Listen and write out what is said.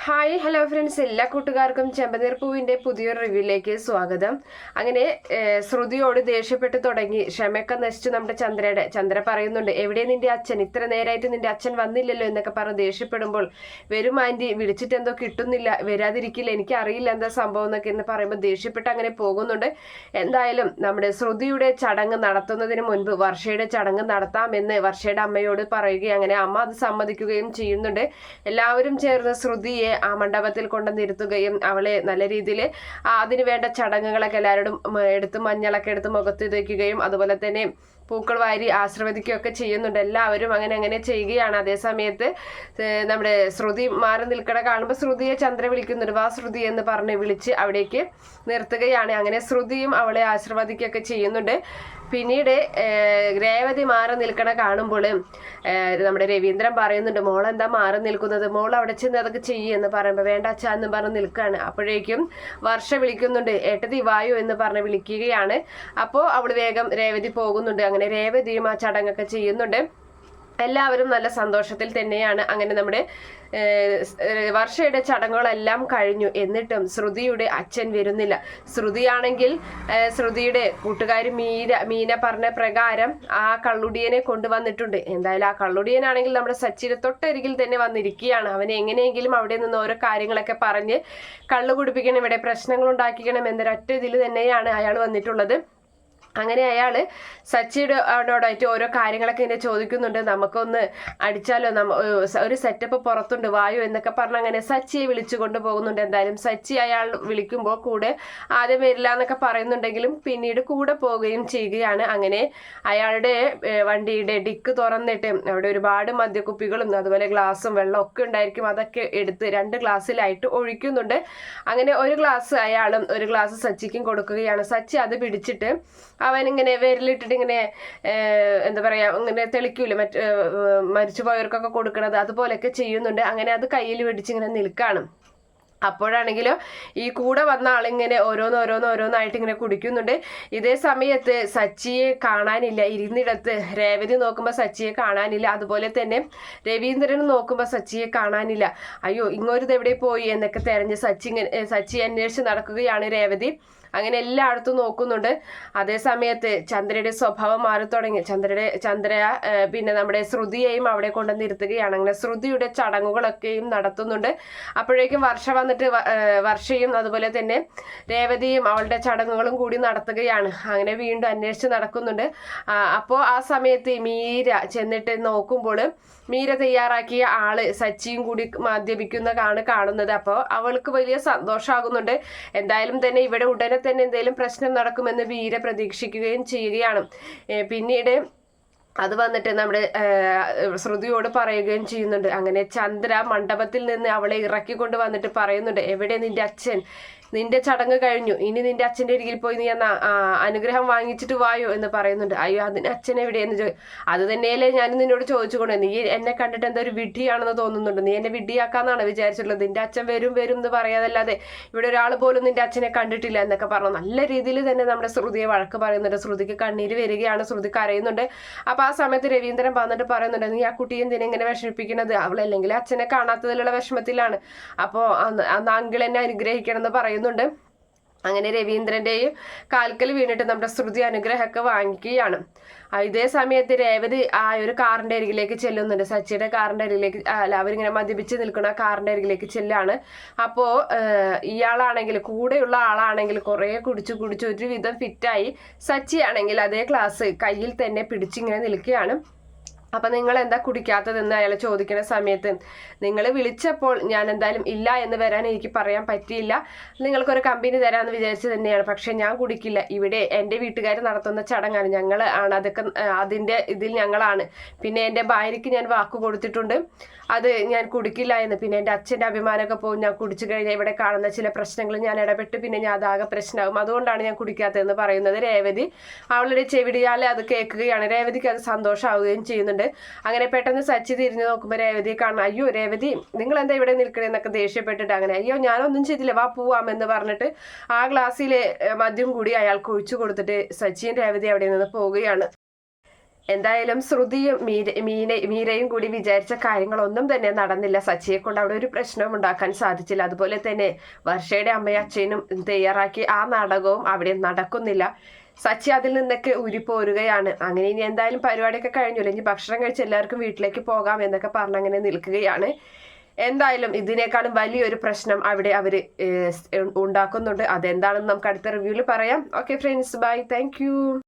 Hi hello friends, എല്ലാ കൂട്ടുകാർക്കും ചെമ്പനീർ പൂവിൻ്റെ പുതിയൊരു റിവ്യൂയിലേക്ക് സ്വാഗതം. അങ്ങനെ ശ്രുതിയോട് ദേഷ്യപ്പെട്ട് തുടങ്ങി. ക്ഷമയൊക്കെ നശിച്ചു നമ്മുടെ ചന്ദ്ര പറയുന്നുണ്ട്, എവിടെ നിന്റെ അച്ഛൻ? ഇത്ര നേരമായിട്ട് നിന്റെ അച്ഛൻ വന്നില്ലല്ലോ എന്നൊക്കെ പറഞ്ഞ് ദേഷ്യപ്പെടുമ്പോൾ, വരും ആൻറ്റി, വിളിച്ചിട്ട് എന്തോ കിട്ടുന്നില്ല, വരാതിരിക്കില്ല, എനിക്ക് അറിയില്ല എന്താ സംഭവം എന്നൊക്കെ എന്ന് പറയുമ്പോൾ ദേഷ്യപ്പെട്ട് അങ്ങനെ പോകുന്നുണ്ട്. എന്തായാലും നമ്മുടെ ശ്രുതിയുടെ ചടങ്ങ് നടത്തുന്നതിന് മുൻപ് വർഷയുടെ ചടങ്ങ് നടത്താമെന്ന് വർഷയുടെ അമ്മയോട് പറയുകയും അങ്ങനെ അമ്മ അത് സമ്മതിക്കുകയും ചെയ്യുന്നുണ്ട്. എല്ലാവരും ചേർന്ന് ശ്രുതിയെ ആ മണ്ഡപത്തിൽ കൊണ്ടുവന്നിരുത്തുകയും അവളെ നല്ല രീതിയിൽ അതിന് വേണ്ട ചടങ്ങുകളൊക്കെ എല്ലാവരോടും എടുത്ത് മഞ്ഞളൊക്കെ എടുത്ത് മുഖത്ത് തേക്കുകയും അതുപോലെ തന്നെ പൂക്കൾ വാരി ആശീർവദിക്കുകയൊക്കെ ചെയ്യുന്നുണ്ട്. എല്ലാവരും അങ്ങനെ ചെയ്യുകയാണ്. അതേസമയത്ത് നമ്മുടെ ശ്രുതി മാറി നിൽക്കണ കാണുമ്പോൾ ശ്രുതിയെ ചന്ദ്ര വിളിക്കുന്നുണ്ട്. വാ ശ്രുതി എന്ന് പറഞ്ഞ് വിളിച്ച് അവിടേക്ക് നിർത്തുകയാണ്. അങ്ങനെ ശ്രുതിയും അവളെ ആശീർവദിക്കുകയൊക്കെ ചെയ്യുന്നുണ്ട്. പിന്നീട് രേവതി മാറി നിൽക്കണ കാണുമ്പോൾ നമ്മുടെ രവീന്ദ്രൻ പറയുന്നുണ്ട്, മോളെന്താ മാറി നിൽക്കുന്നത്, മോൾ അവിടെ ചെന്ന് അതൊക്കെ ചെയ്യുമെന്ന് പറയുമ്പോൾ വേണ്ട അച്ഛാ എന്ന് പറഞ്ഞ് നിൽക്കുകയാണ്. അപ്പോഴേക്കും വർഷ വിളിക്കുന്നുണ്ട്, ഏട്ടതി വായു എന്ന് പറഞ്ഞ് വിളിക്കുകയാണ്. അപ്പോൾ അവൾ വേഗം രേവതി പോകുന്നുണ്ട്. അങ്ങനെ രേവതിയും ആ ചടങ്ങൊക്കെ ചെയ്യുന്നുണ്ട്. എല്ലാവരും നല്ല സന്തോഷത്തിൽ തന്നെയാണ്. അങ്ങനെ നമ്മുടെ വർഷയുടെ ചടങ്ങുകളെല്ലാം കഴിഞ്ഞു. എന്നിട്ടും ശ്രുതിയുടെ അച്ഛൻ വരുന്നില്ല. ശ്രുതിയാണെങ്കിൽ ശ്രുതിയുടെ കൂട്ടുകാരി മീന പറഞ്ഞ പ്രകാരം ആ കള്ളുടിയനെ കൊണ്ടുവന്നിട്ടുണ്ട്. എന്തായാലും ആ കള്ളുടിയനാണെങ്കിൽ നമ്മുടെ സച്ചിയുടെ തൊട്ടരികിൽ തന്നെ വന്നിരിക്കുകയാണ്. അവനെ എങ്ങനെയെങ്കിലും അവിടെ നിന്ന് ഓരോ കാര്യങ്ങളൊക്കെ പറഞ്ഞ് കള്ളു കുടിപ്പിക്കണം, ഇവിടെ പ്രശ്നങ്ങൾ ഉണ്ടാക്കിക്കണം എന്നൊരൊറ്റ ഇതിൽ തന്നെയാണ് അയാൾ വന്നിട്ടുള്ളത്. അങ്ങനെ അയാൾ സച്ചിയോടായിട്ട് ഓരോ കാര്യങ്ങളൊക്കെ ഇങ്ങനെ ചോദിക്കുന്നുണ്ട്. നമുക്കൊന്ന് അടിച്ചാലോ, ഒരു സെറ്റപ്പ് പുറത്തുണ്ട് വായു എന്നൊക്കെ പറഞ്ഞ് അങ്ങനെ സച്ചിയെ വിളിച്ചു കൊണ്ടുപോകുന്നുണ്ട്. എന്തായാലും സച്ചി അയാൾ വിളിക്കുമ്പോൾ കൂടെ ആദ്യം വരില്ല എന്നൊക്കെ പറയുന്നുണ്ടെങ്കിലും പിന്നീട് കൂടെ പോവുകയും ചെയ്യുകയാണ്. അങ്ങനെ അയാളുടെ വണ്ടിയുടെ ഡിക്ക് തുറന്നിട്ട് അവിടെ ഒരുപാട് മദ്യക്കുപ്പികളും അതുപോലെ ഗ്ലാസും വെള്ളം ഒക്കെ ഉണ്ടായിരിക്കും. അതൊക്കെ എടുത്ത് 2 ഗ്ലാസ്സിലായിട്ട് ഒഴിക്കുന്നുണ്ട്. അങ്ങനെ ഒരു ഗ്ലാസ് അയാളും ഒരു ഗ്ലാസ് സച്ചിക്കും കൊടുക്കുകയാണ്. സച്ചി അത് പിടിച്ചിട്ട് അവനിങ്ങനെ വിരലിട്ടിട്ട് ഇങ്ങനെ എന്താ പറയാ, ഇങ്ങനെ തെളിക്കൂല മരിച്ചു പോയവർക്കൊക്കെ കൊടുക്കണത്, അതുപോലെയൊക്കെ ചെയ്യുന്നുണ്ട്. അങ്ങനെ അത് കയ്യിൽ പിടിച്ചിങ്ങനെ നിൽക്കുകയാണ്. അപ്പോഴാണെങ്കിലോ ഈ കൂടെ വന്ന ആളിങ്ങനെ ഓരോന്നായിട്ട് ഇങ്ങനെ കുടിക്കുന്നുണ്ട്. ഇതേ സമയത്ത് സച്ചിയെ കാണാനില്ല. ഇരുന്നിടത്ത് രേവതി നോക്കുമ്പോൾ സച്ചിയെ കാണാനില്ല. അതുപോലെ തന്നെ രവീന്ദ്രൻ നോക്കുമ്പോൾ സച്ചിയെ കാണാനില്ല. അയ്യോ ഇങ്ങോട്ട് എവിടെ പോയി എന്നൊക്കെ തെരഞ്ഞ് സച്ചി അന്വേഷിച്ച് നടക്കുകയാണ് രേവതി. അങ്ങനെ എല്ലായിടത്തും നോക്കുന്നുണ്ട്. അതേ സമയത്ത് ചന്ദ്രയുടെ സ്വഭാവം മാറി തുടങ്ങി. ചന്ദ്ര പിന്നെ നമ്മുടെ ശ്രുതിയെയും അവിടെ കൊണ്ടുവന്നിരുത്തുകയാണ്. അങ്ങനെ ശ്രുതിയുടെ ചടങ്ങുകളൊക്കെയും നടത്തുന്നുണ്ട്. അപ്പോഴേക്കും വർഷ വന്നിട്ട് വർഷയും അതുപോലെ തന്നെ രേവതിയും അവളുടെ ചടങ്ങുകളും കൂടി നടത്തുകയാണ്. അങ്ങനെ വീണ്ടും അന്വേഷിച്ച് നടക്കുന്നുണ്ട്. അപ്പോൾ ആ സമയത്ത് മീര ചെന്നിട്ട് നോക്കുമ്പോൾ മീര തയ്യാറാക്കിയ ആള് സച്ചിയും കൂടി മദ്യപിക്കുന്നതാണ് കാണുന്നത്. അപ്പോൾ അവൾക്ക് വലിയ സന്തോഷമാകുന്നുണ്ട്. എന്തായാലും തന്നെ ഇവിടെ ഉടനെ തന്നെ എന്തെങ്കിലും പ്രശ്നം നടക്കുമെന്ന് വീര പ്രതീക്ഷിക്കുകയും ചെയ്യുകയാണ്. പിന്നീട് അത് വന്നിട്ട് നമ്മുടെ ശ്രുതിയോട് പറയുകയും ചെയ്യുന്നുണ്ട്. അങ്ങനെ ചന്ദ്ര മണ്ഡപത്തിൽ നിന്ന് അവളെ ഇറക്കിക്കൊണ്ട് വന്നിട്ട് പറയുന്നുണ്ട്, എവിടെ നിന്റെ അച്ഛൻ? നിന്റെ ചടങ്ങ് കഴിഞ്ഞു, ഇനി നിന്റെ അച്ഛൻ്റെ അരികിൽ പോയി നീ അനുഗ്രഹം വാങ്ങിച്ചിട്ട് വായോ എന്ന് പറയുന്നുണ്ട്. അയ്യോ അതിന് അച്ഛൻ എവിടെയെന്ന് അത് തന്നെയല്ലേ ഞാൻ നിന്നോട് ചോദിച്ചുകൊണ്ട്, നീ എന്നെ കണ്ടിട്ട് എന്താ ഒരു വിഡ്ഢിയാണെന്ന് തോന്നുന്നുണ്ട്, നീ എന്നെ വിഡ്ഢിയാക്കാന്നാണ് വിചാരിച്ചിട്ടുള്ളത്, നിന്റെ അച്ഛൻ വരും എന്ന് പറയാതല്ലാതെ ഇവിടെ ഒരാൾ പോലും നിന്റെ അച്ഛനെ കണ്ടിട്ടില്ല എന്നൊക്കെ പറഞ്ഞു നല്ല രീതിയിൽ തന്നെ നമ്മുടെ ശ്രുതിയെ വഴക്ക് പറയുന്നുണ്ട്. ശ്രുതിക്ക് കണ്ണീര് വരികയാണ്, ശ്രുതി കരയുന്നുണ്ട്. അപ്പൊ ആ സമയത്ത് രവീന്ദ്രൻ വന്നിട്ട് പറയുന്നുണ്ട്, നീ ആ കുട്ടിയെ എന്തിനെ ഇങ്ങനെ വിഷമിപ്പിക്കുന്നത്, അവളല്ലെങ്കിൽ അച്ഛനെ കാണാത്തതിലുള്ള വിഷമത്തിലാണ്, അപ്പോൾ അന്ന് അങ്കിൾ എന്നെ അനുഗ്രഹിക്കണം എന്ന് പറയുന്നുണ്ട്. അങ്ങനെ രവീന്ദ്രന്റെയും കാൽക്കൽ വീണിട്ട് നമ്മുടെ ശ്രുതി അനുഗ്രഹമൊക്കെ വാങ്ങിക്കുകയാണ്. ഇതേ സമയത്ത് രേവതി ആ ഒരു കാറിന്റെ അരികിലേക്ക് ചെല്ലുന്നുണ്ട്. സച്ചിയുടെ കാറിന്റെ അരികിലേക്ക്, അല്ല അവരിങ്ങനെ മദ്യപിച്ച് നിൽക്കുന്ന കാറിന്റെ അരികിലേക്ക് ചെല്ലാണ്. അപ്പോൾ ഇയാളാണെങ്കിൽ കൂടെയുള്ള ആളാണെങ്കിൽ കുറേ കുടിച്ചു ഒരുവിധം ഫിറ്റായി. സച്ചി ആണെങ്കിൽ അതേ ഗ്ലാസ് കയ്യിൽ തന്നെ പിടിച്ചിങ്ങനെ നിൽക്കുകയാണ്. അപ്പം നിങ്ങൾ എന്താ കുടിക്കാത്തതെന്ന് അയാൾ ചോദിക്കുന്ന സമയത്ത്, നിങ്ങൾ വിളിച്ചപ്പോൾ ഞാൻ എന്തായാലും ഇല്ല എന്ന് വരാൻ എനിക്ക് പറയാൻ പറ്റിയില്ല, നിങ്ങൾക്കൊരു കമ്പനി തരാമെന്ന് വിചാരിച്ച് തന്നെയാണ്, പക്ഷെ ഞാൻ കുടിക്കില്ല, ഇവിടെ എൻ്റെ വീട്ടുകാർ നടത്തുന്ന ചടങ്ങാണ്, ഞങ്ങൾ ആണ് അതൊക്കെ, അതിൻ്റെ ഇതിൽ ഞങ്ങളാണ്, പിന്നെ എൻ്റെ ഭാര്യയ്ക്ക് ഞാൻ വാക്ക് കൊടുത്തിട്ടുണ്ട് അത് ഞാൻ കുടിക്കില്ല എന്ന്, പിന്നെ എൻ്റെ അച്ഛൻ്റെ അഭിമാനമൊക്കെ പോകും, ഞാൻ കുടിച്ചു കഴിഞ്ഞാൽ ഇവിടെ കാണുന്ന ചില പ്രശ്നങ്ങൾ ഞാൻ ഇടപെട്ട് പിന്നെ ഞാൻ അതാകെ പ്രശ്നമാകും, അതുകൊണ്ടാണ് ഞാൻ കുടിക്കാത്തതെന്ന് പറയുന്നത്. രേവതി അവളുടെ ചെവിടിയാലെ അത് കേൾക്കുകയാണ്. രേവതിക്ക് അത് സന്തോഷമാവുകയും ചെയ്യുന്നുണ്ട്. അങ്ങനെ പെട്ടെന്ന് സച്ചി തിരിഞ്ഞു നോക്കുമ്പോൾ രേവതിയെ കാണണം. അയ്യോ രേവതി നിങ്ങൾ എന്താ ഇവിടെ നിൽക്കണേന്നൊക്കെ ദേഷ്യപ്പെട്ടിട്ട് അങ്ങനെ, അയ്യോ ഞാനൊന്നും ചെയ്തില്ല, വാ പോവാമെന്ന് പറഞ്ഞിട്ട് ആ ഗ്ലാസ്സിലെ മദ്യം കൂടി അയാൾക്ക് ഒഴിച്ചു കൊടുത്തിട്ട് സച്ചിയും രേവതി അവിടെ നിന്ന് പോവുകയാണ്. എന്തായാലും ശ്രുതിയും മീരയും കൂടി വിചാരിച്ച കാര്യങ്ങളൊന്നും തന്നെ നടന്നില്ല. സച്ചിയെ കൊണ്ട് അവിടെ ഒരു പ്രശ്നവും ഉണ്ടാക്കാൻ സാധിച്ചില്ല. അതുപോലെ തന്നെ വർഷയുടെ അമ്മയും അച്ഛനും തയ്യാറാക്കി ആ നാടകവും അവിടെ നടക്കുന്നില്ല. സച്ചി അതിൽ നിന്നൊക്കെ ഉരിപ്പോരുകയാണ്. അങ്ങനെ ഇനി എന്തായാലും പരിപാടിയൊക്കെ കഴിഞ്ഞില്ല, ഇനി ഭക്ഷണം കഴിച്ച് എല്ലാവർക്കും വീട്ടിലേക്ക് പോകാം എന്നൊക്കെ പറഞ്ഞ് അങ്ങനെ നിൽക്കുകയാണ്. എന്തായാലും ഇതിനേക്കാളും വലിയൊരു പ്രശ്നം അവിടെ അവര് ഉണ്ടാക്കുന്നുണ്ട്. അതെന്താണെന്ന് നമുക്ക് അടുത്ത റിവ്യൂവിൽ പറയാം. Okay friends, by, thank